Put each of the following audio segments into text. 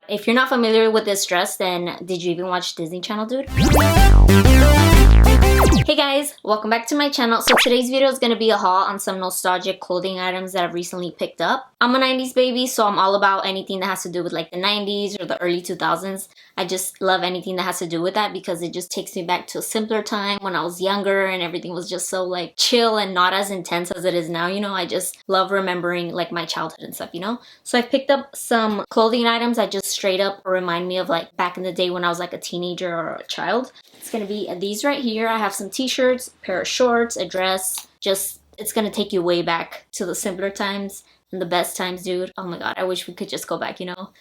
If you're not familiar with this dress, then did you even watch Disney Channel, dude? Hey guys, welcome back to my channel. So today's video is going to be a haul on some nostalgic clothing items that I've recently picked up. I'm a 90s baby, so I'm all about anything that has to do with like the 90s or the early 2000s. I just love anything that has to do with that because it just takes me back to a simpler time when I was younger and everything was just so like chill and not as intense as it is now, you know. I just love remembering like my childhood and stuff, you know. So I've picked up some clothing items that just straight up remind me of like back in the day when I was like a teenager or a child. It's gonna be these right here. I have some t-shirts, a pair of shorts, a dress. Just, it's gonna take you way back to the simpler times and the best times, dude. Oh my god, I wish we could just go back, you know.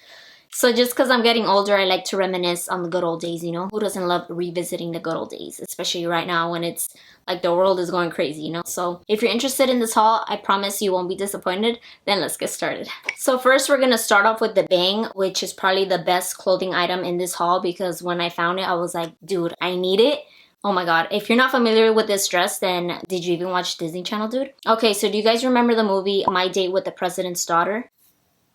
So just because I'm getting older, I like to reminisce on the good old days, you know? Who doesn't love revisiting the good old days? Especially right now when it's like the world is going crazy, you know? So if you're interested in this haul, I promise you won't be disappointed. Then let's get started. So first we're gonna start off with the bang, which is probably the best clothing item in this haul because when I found it, I was like, dude, I need it. Oh my god, if you're not familiar with this dress, then did you even watch Disney Channel, dude? Okay, so do you guys remember the movie My Date with the President's Daughter?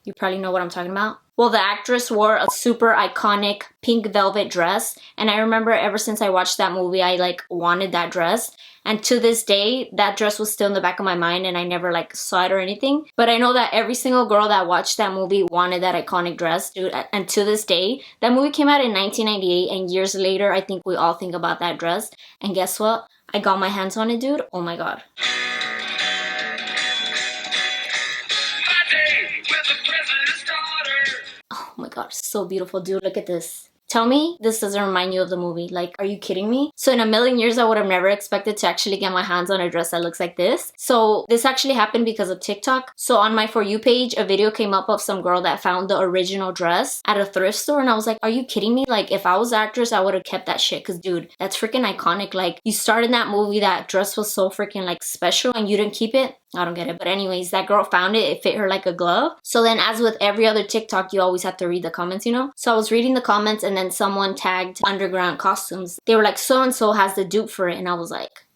You probably know what I'm talking about. Well, the actress wore a super iconic pink velvet dress, and I remember ever since I watched that movie, I like wanted that dress. And to this day, that dress was still in the back of my mind and I never like saw it or anything. But I know that every single girl that watched that movie wanted that iconic dress, dude. And to this day, that movie came out in 1998 and years later, I think we all think about that dress. And guess what? I got my hands on it, dude. Oh my god. Oh my god, so beautiful, dude. Look at this. Tell me this doesn't remind you of the movie. Like, are you kidding me? So in a million years, I would have never expected to actually get my hands on a dress that looks like this. So this actually happened because of TikTok. So on my For You page, a video came up of some girl that found the original dress at a thrift store. And I was like, are you kidding me? Like, if I was an actress, I would have kept that shit. Because, dude, that's freaking iconic. Like, you started that movie, that dress was so freaking, like, special and you didn't keep it. I don't get it. But anyways, that girl found it. It fit her like a glove. So then as with every other TikTok, you always have to read the comments, you know? So I was reading the comments and then someone tagged Underground Costumes. They were like, so-and-so has the dupe for it. And I was like,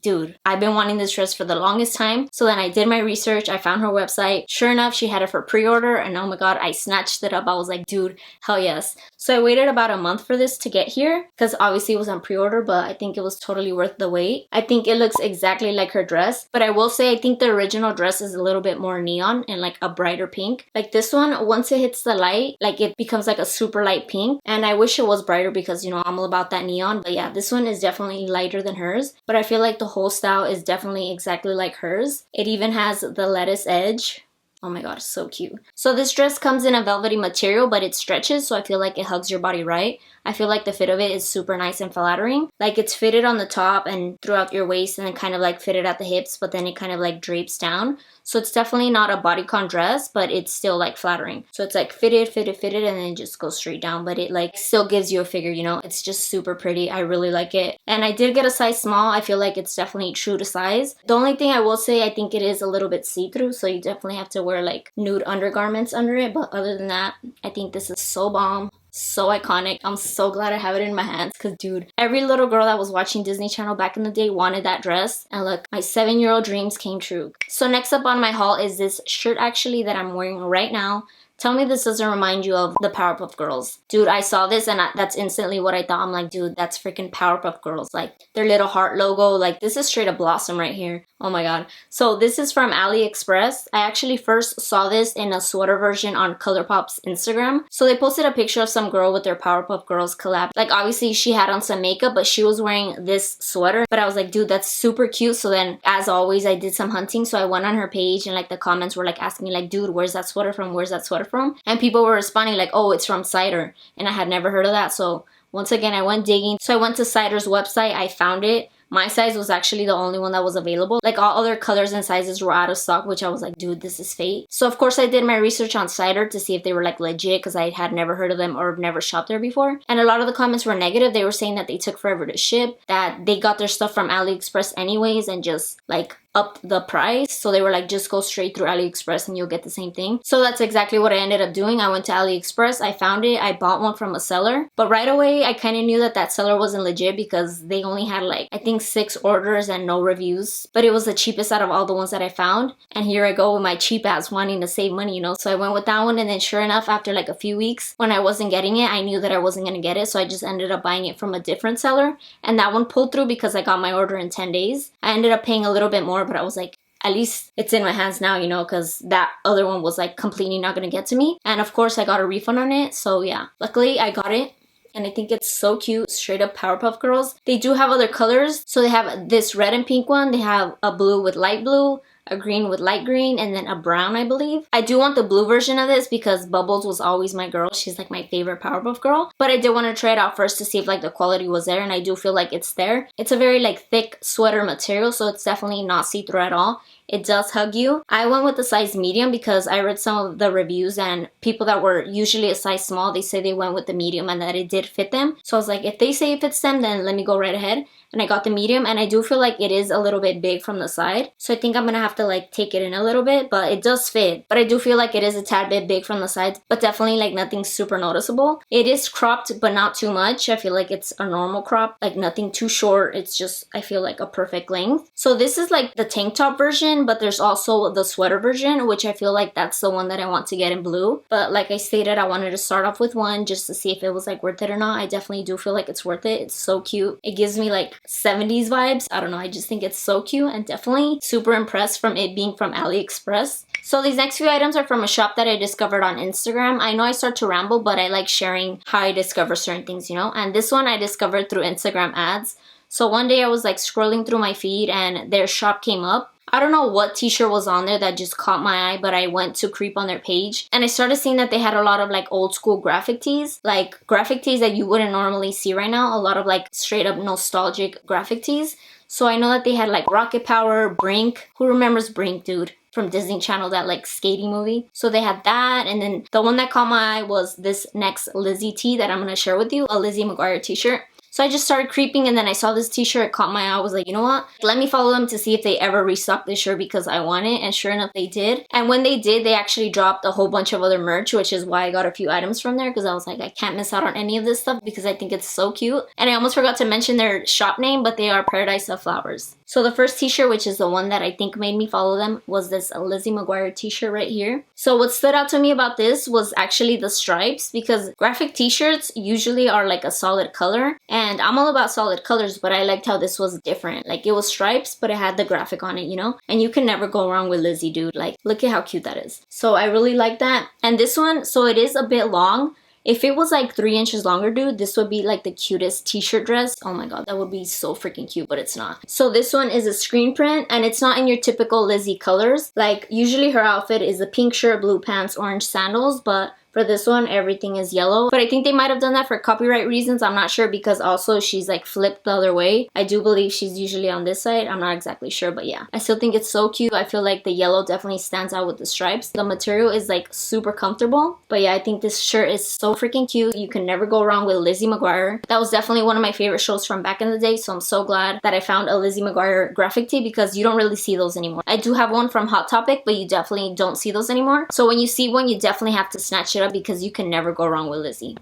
dude, I've been wanting this dress for the longest time. So then I did my research. I found her website. Sure enough, she had it for pre-order. And oh my god, I snatched it up. I was like, dude, hell yes. So I waited about a month for this to get here. Because obviously it was on pre-order, but I think it was totally worth the wait. I think it looks exactly like her dress. But I will say, I think the original dress is a little bit more neon and like a brighter pink. Like this one, once it hits the light, like it becomes like a super light pink. And I wish it was brighter because, you know, I'm all about that neon. But yeah, this one is definitely lighter than hers. But I feel like the whole style is definitely exactly like hers. It even has the lettuce edge. Oh my god, it's so cute. So this dress comes in a velvety material, but it stretches, so I feel like it hugs your body right. I feel like the fit of it is super nice and flattering. Like it's fitted on the top and throughout your waist and then kind of like fitted at the hips, but then it kind of like drapes down. So it's definitely not a bodycon dress, but it's still like flattering. So it's like fitted, and then it just goes straight down, but it like still gives you a figure, you know? It's just super pretty. I really like it. And I did get a size small. I feel like it's definitely true to size. The only thing I will say, I think it is a little bit see-through, so you definitely have to wear like nude undergarments under it. But other than that, I think this is so bomb. So iconic. I'm so glad I have it in my hands because, dude, every little girl that was watching Disney Channel back in the day wanted that dress. And look, my 7-year-old dreams came true. So next up on my haul is this shirt actually that I'm wearing right now. Tell me this doesn't remind you of the Powerpuff Girls. Dude, I saw this and that's instantly what I thought. I'm like, dude, that's freaking Powerpuff Girls. Like, their little heart logo. Like, this is straight up Blossom right here. Oh my god. So this is from AliExpress. I actually first saw this in a sweater version on ColourPop's Instagram. So they posted a picture of some girl with their Powerpuff Girls collab. Like, obviously she had on some makeup, but she was wearing this sweater. But I was like, dude, that's super cute. So then, as always, I did some hunting. So I went on her page and like the comments were like asking me like, dude, where's that sweater from? Where's that sweater from? And people were responding like, oh, it's from Cider. And I had never heard of that. So once again, I went digging. So I went to Cider's website. I found it. My size was actually the only one that was available. Like all other colors and sizes were out of stock, which I was like, dude, this is fate. So of course I did my research on Cider to see if they were like legit because I had never heard of them or never shopped there before. And a lot of the comments were negative. They were saying that they took forever to ship, that they got their stuff from AliExpress anyways and just like upped the price. So they were like, just go straight through AliExpress and you'll get the same thing. So that's exactly what I ended up doing. I went to AliExpress, I found it, I bought one from a seller. But right away, I kind of knew that that seller wasn't legit because they only had like, I think 6 orders and no reviews. But it was the cheapest out of all the ones that I found. And here I go with my cheap ass wanting to save money, you know. So I went with that one, and then sure enough, after like a few weeks, when I wasn't getting it, I knew that I wasn't gonna get it. So I just ended up buying it from a different seller. And that one pulled through because I got my order in 10 days. I ended up paying a little bit more, but I was like, at least it's in my hands now, you know, because that other one was like completely not gonna get to me. And of course I got a refund on it. So yeah, luckily I got it. And I think it's so cute, straight up Powerpuff Girls. They do have other colors. So they have this red and pink one. They have a blue with light blue, a green with light green, and then a brown, I believe. I do want the blue version of this because Bubbles was always my girl. She's like my favorite Powerpuff Girl. But I did want to try it out first to see if like the quality was there, and I do feel like it's there. It's a very like thick sweater material, so it's definitely not see-through at all. It does hug you. I went with the size medium because I read some of the reviews, and people that were usually a size small, they say they went with the medium and that it did fit them. So I was like, if they say it fits them, then let me go right ahead. And I got the medium, and I do feel like it is a little bit big from the side. So I think I'm gonna have to like take it in a little bit, but it does fit. But I do feel like it is a tad bit big from the sides, but definitely like nothing super noticeable. It is cropped, but not too much. I feel like it's a normal crop, like nothing too short. It's just, I feel like a perfect length. So this is like the tank top version, but there's also the sweater version, which I feel like that's the one that I want to get in blue. But like I stated, I wanted to start off with one just to see if it was like worth it or not. I definitely do feel like it's worth it. It's so cute. It gives me like 70s vibes. I don't know, I just think it's so cute, and definitely super impressed from it being from AliExpress. So these next few items are from a shop that I discovered on Instagram. I know I start to ramble, but I like sharing how I discover certain things, you know? And this one I discovered through Instagram ads. So one day I was like scrolling through my feed and their shop came up. I don't know what t-shirt was on there that just caught my eye, but I went to creep on their page and I started seeing that they had a lot of like old school graphic tees, like graphic tees that you wouldn't normally see right now. A lot of like straight up nostalgic graphic tees. So I know that they had like Rocket Power, Brink. Who remembers Brink, dude? From Disney Channel, that like skating movie. So they had that, and then the one that caught my eye was this next Lizzie tee that I'm gonna share with you, a Lizzie McGuire t-shirt. So I just started creeping, and then I saw this t-shirt, it caught my eye. I was like, you know what? Let me follow them to see if they ever restock this shirt because I want it. And sure enough, they did. And when they did, they actually dropped a whole bunch of other merch, which is why I got a few items from there because I was like, I can't miss out on any of this stuff because I think it's so cute. And I almost forgot to mention their shop name, but they are Paradise of Flowers. So the first t-shirt, which is the one that I think made me follow them, was this Lizzie McGuire t-shirt right here. So what stood out to me about this was actually the stripes, because graphic t-shirts usually are like a solid color. And I'm all about solid colors, but I liked how this was different. Like it was stripes, but it had the graphic on it, you know? And you can never go wrong with Lizzie, dude. Like, look at how cute that is. So I really like that. And this one, so it is a bit long. If it was like 3 inches longer, dude, this would be like the cutest t-shirt dress. Oh my god, that would be so freaking cute, but it's not. So this one is a screen print, and it's not in your typical Lizzie colors. Like usually her outfit is a pink shirt, blue pants, orange sandals, but for this one, everything is yellow. But I think they might have done that for copyright reasons. I'm not sure, because also she's like flipped the other way. I do believe she's usually on this side. I'm not exactly sure, but yeah. I still think it's so cute. I feel like the yellow definitely stands out with the stripes. The material is like super comfortable. But yeah, I think this shirt is so freaking cute. You can never go wrong with Lizzie McGuire. That was definitely one of my favorite shows from back in the day. So I'm so glad that I found a Lizzie McGuire graphic tee because you don't really see those anymore. I do have one from Hot Topic, but you definitely don't see those anymore. So when you see one, you definitely have to snatch it up because you can never go wrong with Lizzie.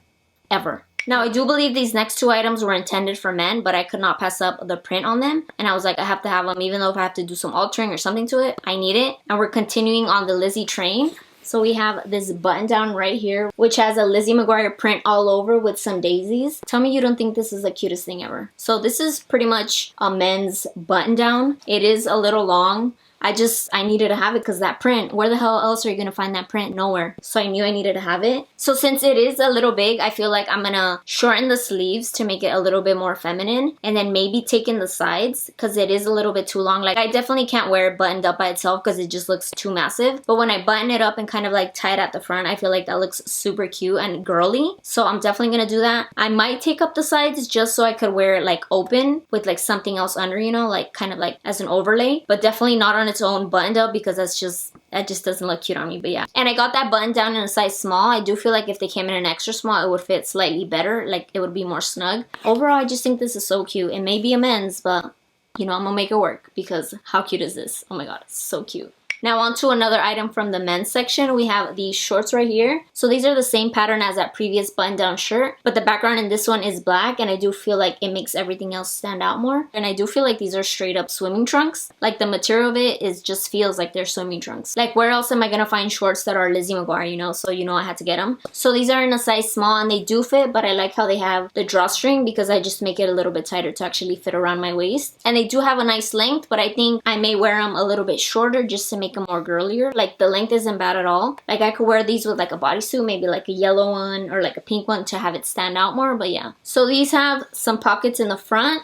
Ever. Now, I do believe these next two items were intended for men, but I could not pass up the print on them. And I was like, I have to have them, even though if I have to do some altering or something to it, I need it. And we're continuing on the Lizzie train. So we have this button down right here, which has a Lizzie McGuire print all over with some daisies. Tell me you don't think this is the cutest thing ever. So this is pretty much a men's button down. It is a little long. I needed to have it because that print, where the hell else are you going to find that print? Nowhere. So I knew I needed to have it. So since it is a little big, I feel like I'm going to shorten the sleeves to make it a little bit more feminine. And then maybe take in the sides because it is a little bit too long. Like I definitely can't wear it buttoned up by itself because it just looks too massive. But when I button it up and kind of like tie it at the front, I feel like that looks super cute and girly. So I'm definitely going to do that. I might take up the sides just so I could wear it like open with like something else under, you know, like kind of like as an overlay. But definitely not on its own buttoned up because that just doesn't look cute on me. But yeah, and I got that button down in a size small. I do feel like if they came in an extra small, it would fit slightly better, like it would be more snug. Overall, I just think this is so cute. It may be a men's, but you know, I'm gonna make it work because how cute is this? Oh my god, it's so cute. Now on to another item from the men's section. We have these shorts right here. So these are the same pattern as that previous button-down shirt, but the background in this one is black, and I do feel like it makes everything else stand out more. And I do feel like these are straight up swimming trunks. Like the material of it is just feels like they're swimming trunks. Like where else am I gonna find shorts that are Lizzie McGuire, you know? So you know I had to get them. So these are in a size small and they do fit, but I like how they have the drawstring because I just make it a little bit tighter to actually fit around my waist. And they do have a nice length, but I think I may wear them a little bit shorter just to make them more girlier. Like the length isn't bad at all. Like I could wear these with like a bodysuit, maybe like a yellow one or like a pink one to have it stand out more, but yeah. So these have some pockets in the front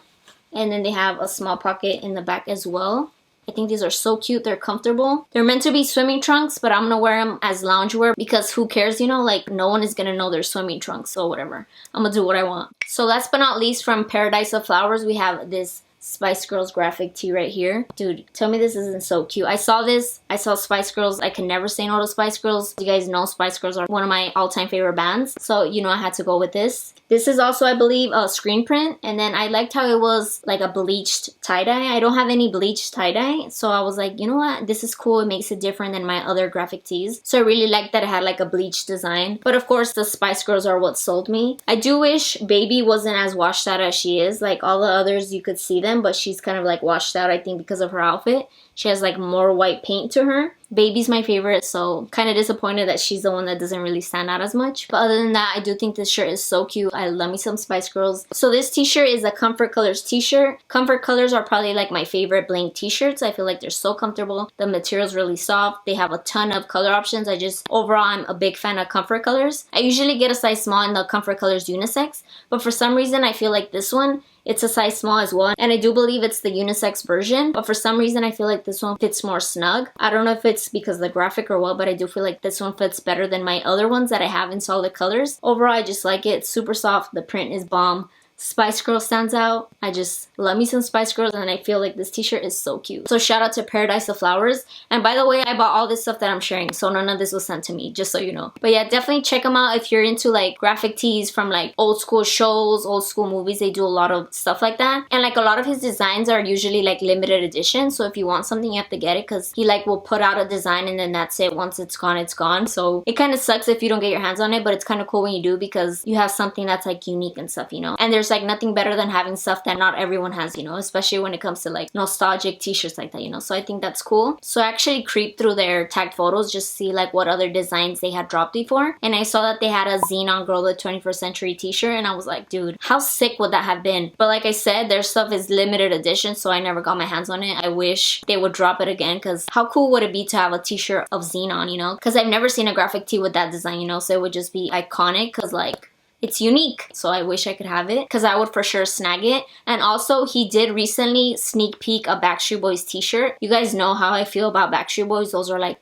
and then they have a small pocket in the back as well. I think these are so cute. They're comfortable. They're meant to be swimming trunks, but I'm gonna wear them as loungewear because who cares, you know? Like no one is gonna know they're swimming trunks, so whatever. I'm gonna do what I want. So last but not least, from Paradise of Flowers, we have this Spice Girls graphic tee right here. Dude, tell me this isn't so cute. I saw this. I saw Spice Girls. I can never say no to Spice Girls. You guys know Spice Girls are one of my all-time favorite bands. So, you know, I had to go with this. This is also, I believe, a screen print. And then I liked how it was like a bleached tie-dye. I don't have any bleached tie-dye. So I was like, you know what? This is cool. It makes it different than my other graphic tees. So I really liked that it had like a bleached design. But of course, the Spice Girls are what sold me. I do wish Baby wasn't as washed out as she is. Like all the others, you could see them, but she's kind of like washed out, I think, because of her outfit. She has like more white paint to her. Baby's my favorite, so kind of disappointed that she's the one that doesn't really stand out as much. But other than that, I do think this shirt is so cute. I love me some Spice Girls. So this t-shirt is a Comfort Colors t-shirt. Comfort Colors are probably like my favorite blank t-shirts. I feel like they're so comfortable. The material's really soft. They have a ton of color options. Overall, I'm a big fan of Comfort Colors. I usually get a size small in the Comfort Colors unisex, but for some reason, I feel like this one, it's a size small as well, and I do believe it's the unisex version, but for some reason I feel like this one fits more snug. I don't know if it's because of the graphic or what, but I do feel like this one fits better than my other ones that I have in solid colors. Overall, I just like it. It's super soft. The print is bomb. Spice Girls stands out. I just love me some Spice Girls, and I feel like this t-shirt is so cute. So shout out to Paradise of Flowers. And by the way, I bought all this stuff that I'm sharing, so none of this was sent to me, just so you know. But yeah, definitely check them out if you're into like graphic tees from like old school shows, old school movies. They do a lot of stuff like that. And like a lot of his designs are usually like limited edition, so if you want something, you have to get it, because he like will put out a design and then that's it. Once it's gone, it's gone. So it kind of sucks if you don't get your hands on it, but it's kind of cool when you do, because you have something that's like unique and stuff, you know. And there's like nothing better than having stuff that not everyone has, you know, especially when it comes to like nostalgic t-shirts like that, you know. So I think that's cool. So I actually creeped through their tagged photos just to see like what other designs they had dropped before, and I saw that they had a Xenon Girl the 21st Century t-shirt, and I was like, dude, how sick would that have been? But like I said, their stuff is limited edition, so I never got my hands on it. I wish they would drop it again, because how cool would it be to have a t-shirt of Xenon, you know? Because I've never seen a graphic tee with that design, you know, so it would just be iconic, because like it's unique. So I wish I could have it, because I would for sure snag it. And also, he did recently sneak peek a Backstreet Boys t-shirt. You guys know how I feel about Backstreet Boys. Those are like,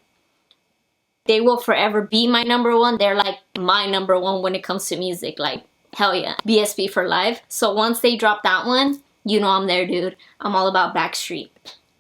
they will forever be my number one. They're like my number one when it comes to music. Like, hell yeah. BSB for life. So once they drop that one, you know I'm there, dude. I'm all about Backstreet.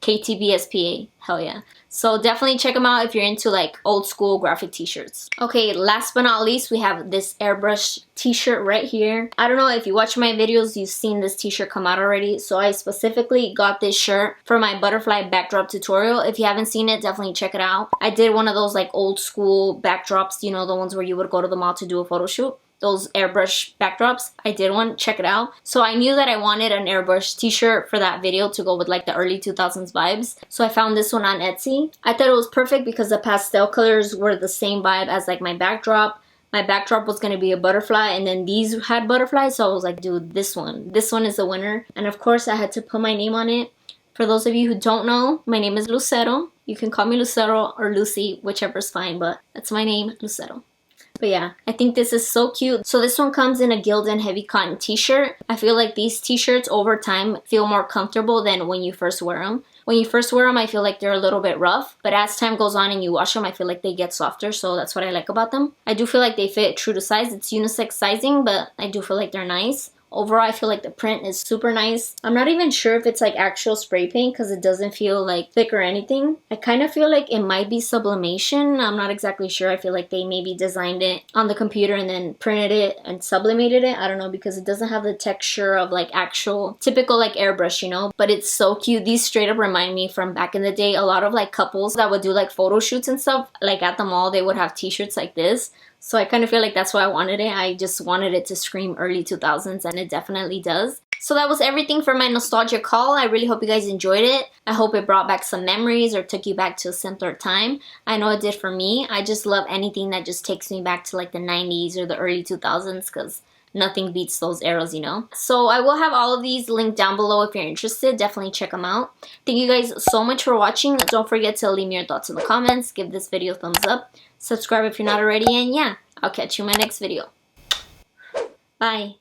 KTBSPA. Hell yeah. So definitely check them out if you're into like old school graphic t-shirts. Okay, last but not least, we have this airbrush t-shirt right here. I don't know if you watch my videos, you've seen this t-shirt come out already. So I specifically got this shirt for my butterfly backdrop tutorial. If you haven't seen it, definitely check it out. I did one of those like old school backdrops, you know, the ones where you would go to the mall to do a photo shoot. Those airbrush backdrops. I did one, check it out. So I knew that I wanted an airbrush t-shirt for that video to go with like the early 2000s vibes. So I found this one on Etsy. I thought it was perfect because the pastel colors were the same vibe as like my backdrop. My backdrop was going to be a butterfly, and then these had butterflies. So I was like, dude, this one is the winner. And of course I had to put my name on it. For those of you who don't know, my name is Lucero. You can call me Lucero or Lucy, whichever is fine, but that's my name, Lucero. But yeah, I think this is so cute. So this one comes in a Gildan heavy cotton t-shirt. I feel like these t-shirts over time feel more comfortable than when you first wear them. When you first wear them, I feel like they're a little bit rough. But as time goes on and you wash them, I feel like they get softer. So that's what I like about them. I do feel like they fit true to size. It's unisex sizing, but I do feel like they're nice. Overall, I feel like the print is super nice. I'm not even sure if it's like actual spray paint because it doesn't feel like thick or anything. I kind of feel like it might be sublimation. I'm not exactly sure. I feel like they maybe designed it on the computer and then printed it and sublimated it. I don't know, because it doesn't have the texture of like actual typical like airbrush, you know, but it's so cute. These straight up remind me from back in the day. A lot of like couples that would do like photo shoots and stuff, like at the mall, they would have t-shirts like this. So I kind of feel like that's why I wanted it. I just wanted it to scream early 2000s, and it definitely does. So that was everything for my nostalgia haul. I really hope you guys enjoyed it. I hope it brought back some memories or took you back to a simpler time. I know it did for me. I just love anything that just takes me back to like the 90s or the early 2000s because nothing beats those eras, you know. So I will have all of these linked down below if you're interested. Definitely check them out. Thank you guys so much for watching. Don't forget to leave me your thoughts in the comments. Give this video a thumbs up. Subscribe if you're not already, and yeah, I'll catch you in my next video. Bye.